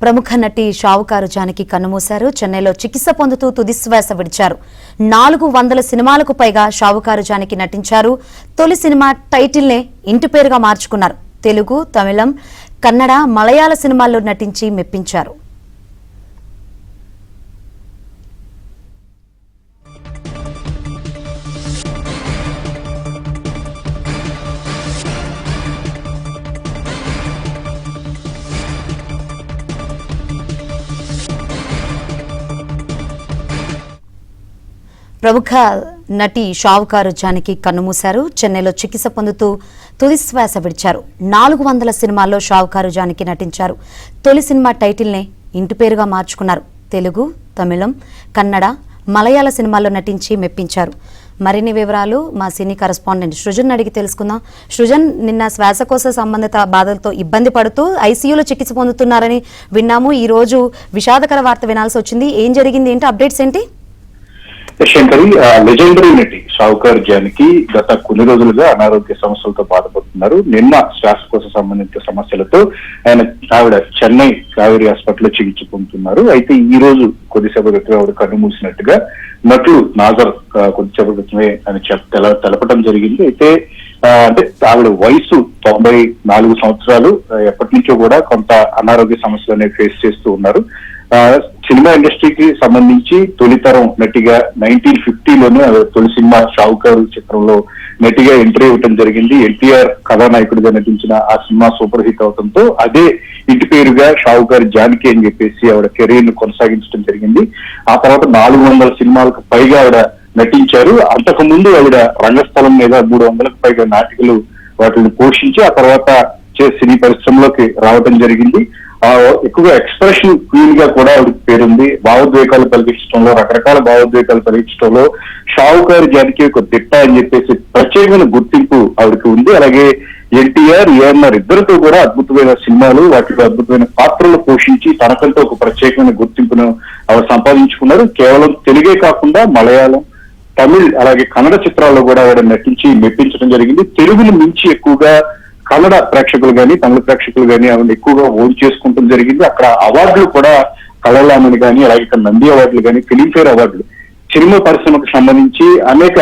ప్రముఖ నటి షావుకారు జానకి కన్నుమూశారు. చెన్నైలో చికిత్స పొందుతూ తుదిశ్వాస విడిచారు. 400 సినిమాలకు పైగా షావుకారు జానకి నటించారు. తొలి సినిమా టైటిల్నే ఇంటి పేరుగా మార్చుకున్నారు. తెలుగు, తమిళం, కన్నడ, మలయాళ సినిమాల్లో నటించి మెప్పించారు. ప్రముఖ నటి షావుకారు జానకి కన్నుమూశారు. చెన్నైలో చికిత్స పొందుతూ తుదిశ్వాస విడిచారు. 400 సినిమాల్లో షావుకారు జానకి నటించారు. తొలి సినిమా టైటిల్నే ఇంటి పేరుగా మార్చుకున్నారు. తెలుగు, తమిళం, కన్నడ, మలయాళ సినిమాల్లో నటించి మెప్పించారు. మరిన్ని వివరాలు మా సినీ కరెస్పాండెంట్ సృజన్ అడిగి తెలుసుకుందాం. సృజన్, నిన్న శ్వాసకోశ సంబంధిత బాధలతో ఇబ్బంది పడుతూ ఐసీయూలో చికిత్స పొందుతున్నారని విన్నాము. ఈ రోజు విషాదకర వార్త వినాల్సి వచ్చింది. ఏం జరిగింది, ఏంటి అప్డేట్స్ ఏంటి? శంకరి, లెజెండరీ నటి షావుకారు జానకి గత కొన్ని రోజులుగా అనారోగ్య సమస్యలతో బాధపడుతున్నారు. నిన్న శ్వాసకోశ సంబంధిత సమస్యలతో ఆవిడ చెన్నై కావేరీ హాస్పిటల్లో చికిత్స పొందుతున్నారు. అయితే ఈ రోజు కొద్దిసేపు క్రితమే ఆవిడ కన్ను మూసినట్టుగా నటులు నాజర్ కొద్దిసేపు క్రితమే అని తెలపడం జరిగింది. అయితే అంటే ఆవిడ వయసు 94 సంవత్సరాలు. ఎప్పటి నుంచో కూడా కొంత అనారోగ్య సమస్యలు అనేవి ఫేస్ చేస్తూ ఉన్నారు. సినిమా ఇండస్ట్రీకి సంబంధించి తొలితరం నటిగా 1950లోనే తొలి సినిమా షావుకారు చిత్రంలో నటిగా ఎంట్రీ ఇవ్వటం జరిగింది. ఎన్టీఆర్ కథానాయకుడిగా నటించిన ఆ సినిమా సూపర్ హిట్ అవడంతో అదే ఇంటి పేరుగా షావుకారు జానకి అని చెప్పేసి ఆవిడ కెరీర్ ను కొనసాగించడం జరిగింది. ఆ తర్వాత 400 సినిమాలకు పైగా ఆవిడ నటించారు. అంతకు ముందు ఆవిడ రంగస్థలం మీద 300కు పైగా నాటికలు వాటిని పోషించి ఆ తర్వాత సినీ పరిశ్రమలోకి రావడం జరిగింది. ఎక్కువగా ఎక్స్ప్రెషన్ క్వీన్ గా కూడా ఆవిడకి పేరుంది. భావోద్వేగాలు కలిగించడంలో, రకరకాల భావోద్వేగాలు కలిగించడంలో షావుకారు జానకి ఒక దిట్ట అని చెప్పేసి ప్రత్యేకమైన గుర్తింపు ఆవిడకి ఉంది. అలాగే ఎన్టీఆర్, ఏఎన్ఆర్ ఇద్దరితో కూడా అద్భుతమైన సినిమాలు, వాటిలో అద్భుతమైన పాత్రలు పోషించి తనకంటూ ఒక ప్రత్యేకమైన గుర్తింపును ఆవిడ సంపాదించుకున్నారు. కేవలం తెలుగే కాకుండా మలయాళం, తమిళ్, అలాగే కన్నడ చిత్రాల్లో కూడా ఆవిడ నటించి మెప్పించడం జరిగింది. తెలుగును మించి ఎక్కువగా కన్నడ ప్రేక్షకులు కానీ, తమిళ ప్రేక్షకులు కానీ ఆవిడ ఎక్కువగా ఓన్ చేసుకుంటం జరిగింది. అక్కడ అవార్డులు కూడా కళలామని కానీ, అలాగే ఇక్కడ నంది అవార్డులు కానీ, ఫిలింఫేర్ అవార్డులు, సినిమా పరిశ్రమకు సంబంధించి అనేక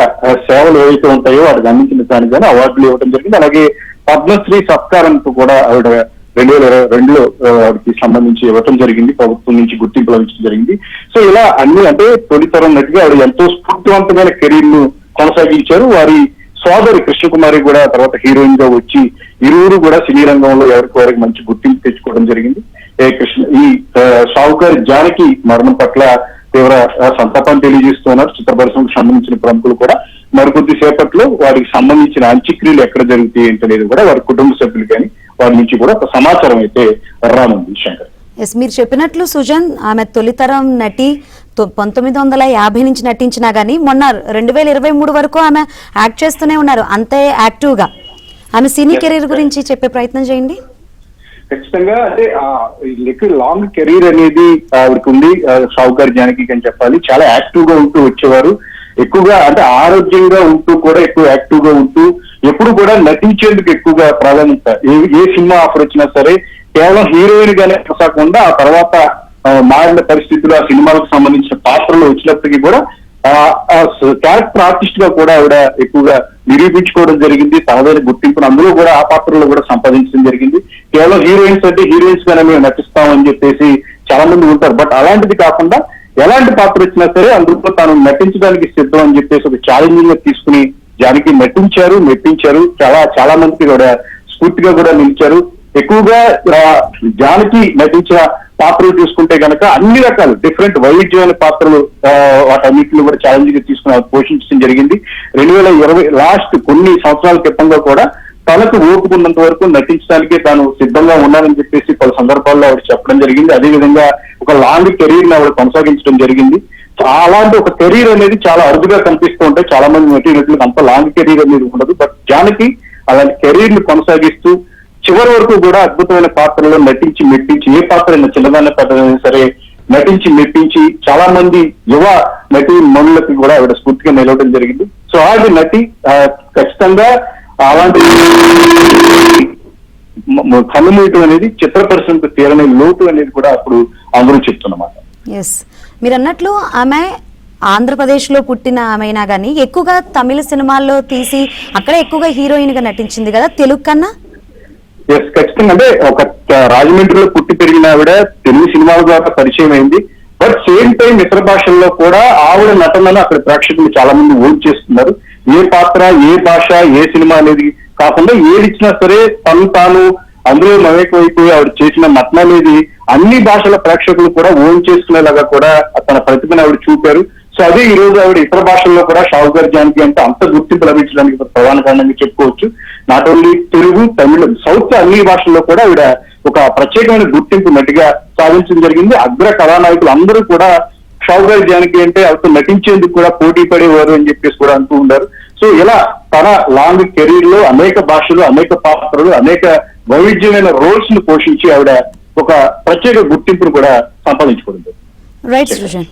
సేవలు ఏవైతే ఉంటాయో వాటికి అందించిన దానికి కానీ అవార్డులు ఇవ్వడం జరిగింది. అలాగే పద్మశ్రీ సత్కారంతో కూడా ఆవిడ 2022లో ఆవిడకి సంబంధించి ఇవ్వటం జరిగింది. ప్రభుత్వం నుంచి గుర్తింపు లభించడం జరిగింది. సో ఇలా అన్ని అంటే తొలితరం నటిగా ఆవిడ ఎంతో స్ఫూర్తివంతమైన కెరీర్ ను కొనసాగించారు. వారి సోదరి కృష్ణకుమారి కూడా తర్వాత హీరోయిన్ గా వచ్చి ఇరువురు కూడా సినీ రంగంలో ఎవరికి మంచి గుర్తింపు తెచ్చుకోవడం జరిగింది. ఈ షావుకారు జానకి మరణం పట్ల తీవ్ర సంతాపాన్ని తెలియజేస్తున్నారు. చిత్ర పరిశ్రమకు సంబంధించిన ప్రముఖులు కూడా మరికొద్ది సేపట్లో వారికి సంబంధించిన అంత్యక్రియలు ఎక్కడ జరుగుతాయి ఏంటనేది కూడా వారి కుటుంబ సభ్యులు కానీ వారి నుంచి కూడా ఒక సమాచారం అయితే రానుంది. శంకర్, మీరు చెప్పినట్లు సుజన్, ఆమె తొలితరం నటి 1950 నుంచి నటించినా గానీ మొన్న 2023 వరకు ఆమె యాక్ట్ చేస్తూనే ఉన్నారు. అంతే యాక్టివ్ గా ఆమె సినీ కెరీర్ గురించి చెప్పే ప్రయత్నం చేయండి. ఖచ్చితంగా అంటే లాంగ్ కెరీర్ అనేది ఆవిడకి ఉంది షావుకారు జానకి అని చెప్పాలి. చాలా యాక్టివ్ గా ఉంటూ వచ్చేవారు. ఎక్కువగా అంటే ఆరోగ్యంగా ఉంటూ కూడా ఎక్కువ యాక్టివ్ గా ఉంటూ ఎప్పుడు కూడా నటించేందుకు ఎక్కువగా ప్రాధాన్యత. ఏ సినిమా ఆఫర్ వచ్చినా సరే కేవలం హీరోయిన్ గానే కాకుండా ఆ తర్వాత మారిన పరిస్థితులు, ఆ సినిమాలకు సంబంధించిన పాత్రలు వచ్చినప్పటికీ కూడా క్యారెక్టర్ ఆర్టిస్ట్ గా కూడా ఆవిడ ఎక్కువగా నిరూపించుకోవడం జరిగింది. తనదైన గుర్తింపును అందులో కూడా ఆ పాత్రలో కూడా సంపాదించడం జరిగింది. కేవలం హీరోయిన్స్ అంటే హీరోయిన్స్ గానే మేము నటిస్తామని చెప్పేసి చాలా మంది ఉంటారు. బట్ అలాంటిది కాకుండా ఎలాంటి పాత్ర వచ్చినా సరే అందులో తాను నటించడానికి సిద్ధం అని చెప్పేసి ఒక ఛాలెంజింగ్ గా తీసుకుని జానకి నటించారు, మెప్పించారు. చాలా మందికి కూడా స్ఫూర్తిగా కూడా నిలిచారు. ఎక్కువగా జానకి నటించిన పాత్రలు చూసుకుంటే కనుక అన్ని రకాలు డిఫరెంట్ వైవిధ్యమైన పాత్రలు వాటన్నిటిని కూడా ఛాలెంజ్ గా తీసుకుని పోషించడం జరిగింది. 2020 లాస్ట్ కొన్ని సంవత్సరాల క్రితంగా కూడా తనకు ఓపుకున్నంత వరకు నటించడానికి తాను సిద్ధంగా ఉన్నానని చెప్పేసి పలు సందర్భాల్లో ఆవిడ చెప్పడం జరిగింది. అదేవిధంగా ఒక లాంగ్ కెరీర్ ని ఆవిడ కొనసాగించడం జరిగింది. అలాంటి ఒక కెరీర్ అనేది చాలా అరుదుగా కనిపిస్తూ ఉంటాయి. చాలా మంది నటీనటులకు అంత లాంగ్ కెరీర్ అనేది ఉండదు. బట్ జానకి అలాంటి కెరీర్ ని కొనసాగిస్తూ చివరి వరకు కూడా అద్భుతమైన పాత్రలో నటించి మెప్పించి, ఏ పాత్ర అయినా చిన్నదాన్న పెద్దదైనా సరే నటించి మెప్పించి చాలా మంది యువ నటి మనులకి కూడా ఆవిడ స్ఫూర్తిగా నిలవడం జరిగింది. సో ఆవిడ నటి ఖచ్చితంగా అలాంటి కన్నుమూయటం అనేది చిత్ర పరిశ్రమకు తీరని లోటు అనేది కూడా అప్పుడు అందరూ చెప్తున్నమాట. ఎస్, మీరు అన్నట్లు ఆమె ఆంధ్రప్రదేశ్లో పుట్టిన ఆమెనా కానీ ఎక్కువగా తమిళ సినిమాల్లో తీసి అక్కడే ఎక్కువగా హీరోయిన్ గా నటించింది కదా తెలుగు కన్నా. ఎస్, ఖచ్చితంగా. అంటే ఒక రాజమండ్రిలో పుట్టి పెరిగిన ఆవిడ తెలుగు సినిమాల ద్వారా పరిచయం అయింది. బట్ సేమ్ టైం ఇతర భాషల్లో కూడా ఆవిడ నటనను అక్కడ ప్రేక్షకులు చాలా మంది ఓన్ చేస్తున్నారు. ఏ పాత్ర, ఏ భాష, ఏ సినిమా అనేది కాకుండా ఏదిచ్చినా సరే తాను అందులో మమేకమైపోయి ఆవిడ చేసిన నటన అనేది అన్ని భాషల ప్రేక్షకులు కూడా ఓన్ చేసుకునేలాగా కూడా తన ప్రతిభను ఆవిడ చూపారు. సో అదే ఈ రోజు ఆవిడ ఇతర భాషల్లో కూడా షావుకార్ జానకి అంటే అంత గుర్తింపు లభించడానికి ప్రధాన కారణంగా చెప్పుకోవచ్చు. Not only Telugu, Tamil, south అన్ని భాషల్లో కూడా ఆవిడ ఒక ప్రత్యేకమైన గుర్తింపు నటిగా సాధించడం జరిగింది. అగ్ర కథానాయకులు అందరూ కూడా షావుకార్ జానకి అంటే ఆవిడతో నటించేందుకు కూడా పోటీ పడేవారు అని చెప్పేసి కూడా అంటూ ఉన్నారు. సో ఇలా తన లాంగ్ కెరీర్ లో అనేక భాషలు, అనేక పాత్రలు, అనేక వైవిధ్యమైన రోల్స్ ను పోషించి ఆవిడ ఒక ప్రత్యేక గుర్తింపును కూడా సంపాదించుకుంది. రైట్ సృజన్.